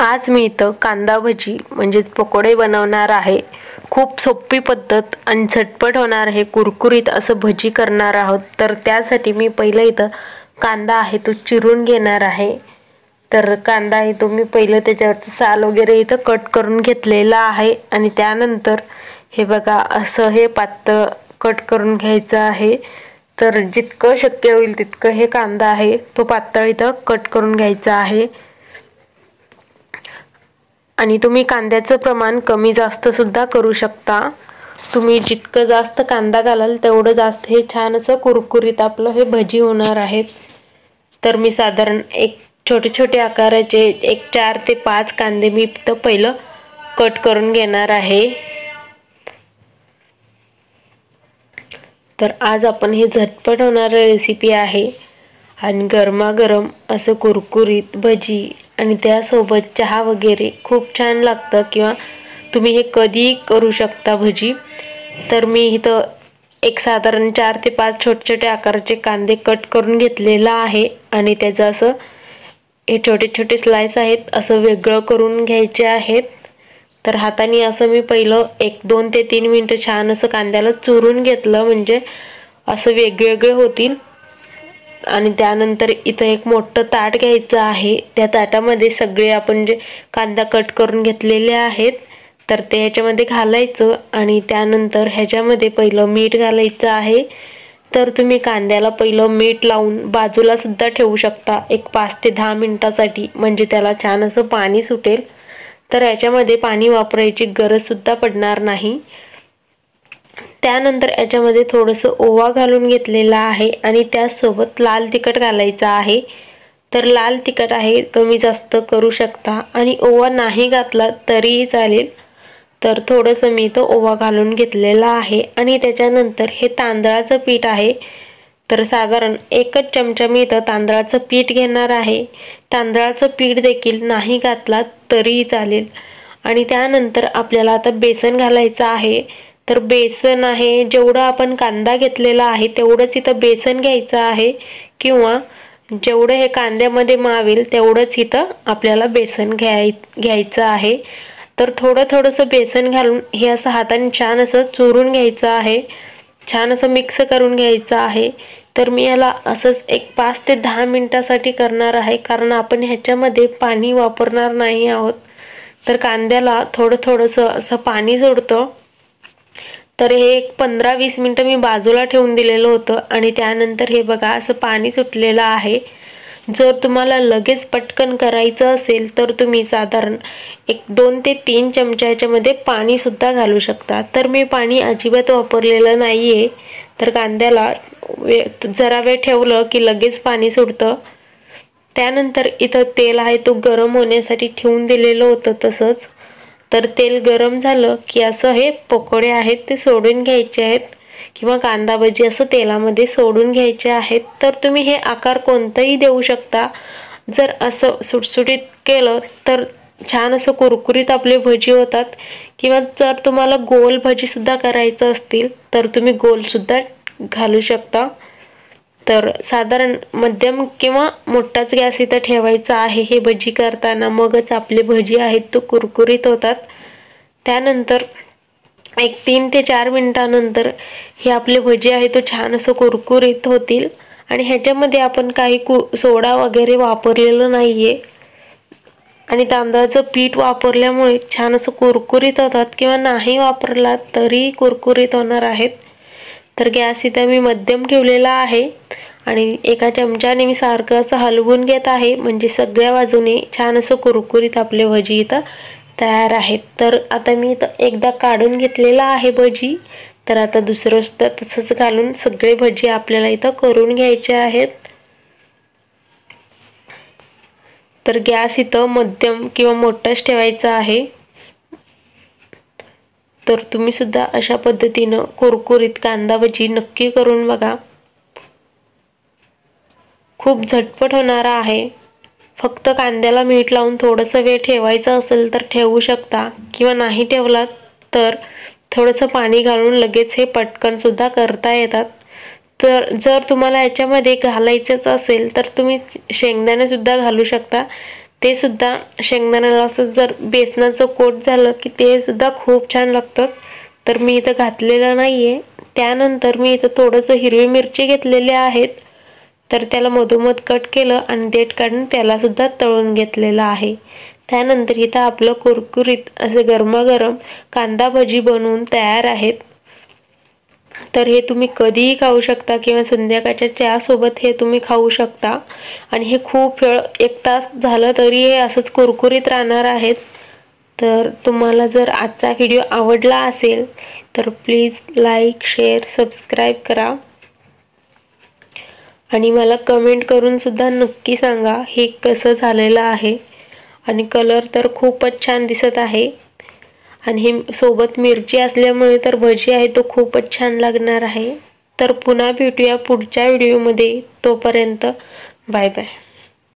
आज मी इथं कांदा भजी म्हणजेच पकोडे बनवणार आहे। खूप सोपी पद्धत आणि झटपट होणार आहे, कुरकुरीत असं भजी करणार आहोत। तर त्यासाठी मी पहिलं इथं कांदा आहे तो चिरून घेणार आहे। तर कांदा आहे तो मी पहिलं त्याच्यावरचं साल वगैरे इथं कट करून घेतलेला आहे आणि त्यानंतर हे बघा असं हे पातळ कट करून घ्यायचं आहे। तर जितकं शक्य होईल तितकं हे कांदा आहे तो पातळ इथं कट करून घ्यायचा आहे। आणि तुम्ही कांद्याचं प्रमाण कमी जास्त सुद्धा करू शकता। तुम्ही जितकं जास्त कांदा घालाल तेवढं जास्त हे छान असं कुरकुरीत आपलं हे भजी होणार आहेत। तर मी साधारण एक छोटे छोटे आकाराचे 4 ते 5 कांदे मी इथं पहिलं कट करून घेणार आहे। तर आज आपण हे झटपट होणारी रेसिपी आहे आणि गरमागरम असं कुरकुरीत भजी आणि त्यासोबत चहा वगैरे खूप छान लागतं किंवा तुम्ही हे कधी करू शकता भजी। तर मी इथं एक साधारण 4 ते 5 छोटे छोटे आकाराचे कांदे कट करून घेतलेला आहे आणि त्याचं असं हे छोटे छोटे स्लाइस आहेत असं वेगळं करून घ्यायचे आहेत। तर हाताने असं मी पहिलं 2 ते 3 मिनिटं छान असं कांद्याला चुरून घेतलं, म्हणजे असं वेगवेगळे होतील। आणि त्यानंतर इथं एक मोठं ताट घ्यायचं आहे। त्या ताटामध्ये सगळे आपण जे कांदा कट करून घेतलेले आहेत तर ते ह्याच्यामध्ये घालायचं आणि त्यानंतर ह्याच्यामध्ये पहिलं मीठ घालायचं आहे। तर तुम्ही कांद्याला पहिलं मीठ लावून बाजूला सुद्धा ठेवू शकता 5 ते 10 मिनिटासाठी, म्हणजे त्याला छान असं पाणी सुटेल। तर याच्यामध्ये पाणी वापरायची गरज सुद्धा पडणार नाही। त्यानंतर याच्यामध्ये थोडंसं ओवा घालून घेतलेला आहे आणि त्यासोबत लाल तिखट घालायचं आहे। तर लाल तिखट आहे कमी जास्त करू शकता आणि ओवा नाही घातला तरीही चालेल। तर थोडंसं मी तो ओवा घालून घेतलेला आहे आणि त्याच्यानंतर हे तांदळाचं पीठ आहे। तर साधारण 1 चमचा मी इथं तांदळाचं पीठ घेणार आहे। तांदळाचं पीठ देखील नाही घातला तरीही चालेल। आणि त्यानंतर आपल्याला आता बेसन घालायचं आहे। तर बेसन आहे जेवढा आपण कांदा घेतलेला आहे तेवढंच इथं बेसन घ्यायचं आहे, किंवा जेवढं हे कांद्यामध्ये मावेल तेवढंच इथं आपल्याला बेसन घ्यायचं आहे। तर थोडंसं बेसन घालून हे असं हाताने छान असं चुरून घ्यायचं आहे, छान असं मिक्स करून घ्यायचं आहे। तर मी याला असंच 5 ते 10 मिनिटासाठी करणार आहे, कारण आपण ह्याच्यामध्ये पाणी वापरणार नाही आहोत। तर कांद्याला थोडंसं असं पाणी सोडतं। तर हे 15-20 मिनिटं मी बाजूला ठेवून दिलेलं होतं आणि त्यानंतर हे बघा असं पाणी सुटलेलं आहे। जर तुम्हाला लगेच पटकन करायचं असेल तर तुम्ही साधारण 2 ते 3 चमचा याच्यामध्ये पाणी सुद्धा घालू शकता। तर मी पाणी अजिबात वापरलेलं नाहीये। तर कांद्याला जरा वेळ ठेवलं की लगेच पाणी सुटतं। त्यानंतर इथं तेल आहे तो गरम होण्यासाठी ठेवून दिलेलं होतं तसंच। तर तेल गरम झालं की असं हे पकोडे आहेत ते सोडून घ्यायचे आहेत, किंवा कांदा भजी असं तेलामध्ये सोडून घ्यायचे आहेत। तर तुम्ही हे आकार कोणताही देऊ शकता। जर असं सुटसुटीत केलं तर छान असं कुरकुरीत आपले भजी होतात, किंवा जर तुम्हाला गोल भजी सुद्धा करायचं असतील तर तुम्ही गोल सुद्धा घालू शकता। तर साधारण मध्यम किंवा मोठाच गॅस इथं ठेवायचा आहे हे भजी करताना, मगच आपले भजी आहेत तो कुरकुरीत होतात। त्यानंतर 3 ते 4 मिनिटानंतर हे आपले भजी आहे तो छान असं कुरकुरीत होतील आणि ह्याच्यामध्ये आपण काही सोडा वगैरे वापरलेलं नाहीये आणि तांदळाचं पीठ वापरल्यामुळे छान असं कुरकुरीत होतात, किंवा नाही वापरला तरी कुरकुरीत होणार आहेत। तर गॅस इथं मी मध्यम ठेवलेला आहे आणि एका चमच्याने मी सारखं असं हलवून घेत आहे, म्हणजे सगळ्या बाजूने छान असं कुरकुरीत आपले भजी इथं तयार आहेत। तर आता मी इथं एकदा काढून घेतलेला आहे भजी। तर आता दुसरं सुद्धा तसंच घालून सगळे भजी आपल्याला इथं करून घ्यायचे आहेत। तर गॅस इथं मध्यम किंवा मोठाच ठेवायचा आहे। तर तुम्ही सुद्धा अशा पद्धतीनं कुरकुरीत कांदा भजी नक्की करून बघा, खूप झटपट होणारा आहे। फक्त कांद्याला मीठ लावून थोडंसं वेळ ठेवायचं असेल तर ठेवू शकता, किंवा नाही ठेवलात तर थोडंसं पाणी घालून लगेच हे पटकन सुद्धा करता येतात। तर जर तुम्हाला याच्यामध्ये घालायचंच असेल तर तुम्ही शेंगदाणे सुद्धा घालू शकता। ते सुद्धा शेंगदाण्याला असं जर बेसनाचं कोट झालं की ते सुद्धा खूप छान लागतं. तर मी इथं घातलेलं नाही आहे. त्यानंतर मी इथं थोडंसं हिरवी मिरची घेतलेली आहेत, तर त्याला मधोमध कट केलं आणि देठ काढून त्यालासुद्धा तळून घेतलेलं आहे. त्यानंतर इथं आपलं कुरकुरीत असे गरमागरम कांदा भजी बनवून तयार आहेत. तर हे तुम्ही कधीही खाऊ शकता किंवा संध्याकाळच्या चहासोबत हे तुम्ही खाऊ शकता. आणि हे खूप वेळ 1 तास झालं तरी हे असंच कुरकुरीत राहणार आहेत. तर तुम्हाला जर आजचा व्हिडिओ आवडला असेल तर प्लीज लाईक, शेअर, सबस्क्राईब करा आणि मला कमेंट करून सुद्धा नक्की सांगा हे कसं झालेलं आहे. आणि कलर तर खूपच छान दिसत आहे आणि हे सोबत मिरची असल्यामुळे तर भजी आहे तो खूपच छान लागणार आहे. तर पुन्हा भेटूया पुढच्या व्हिडिओमध्ये. तोपर्यंत बाय बाय.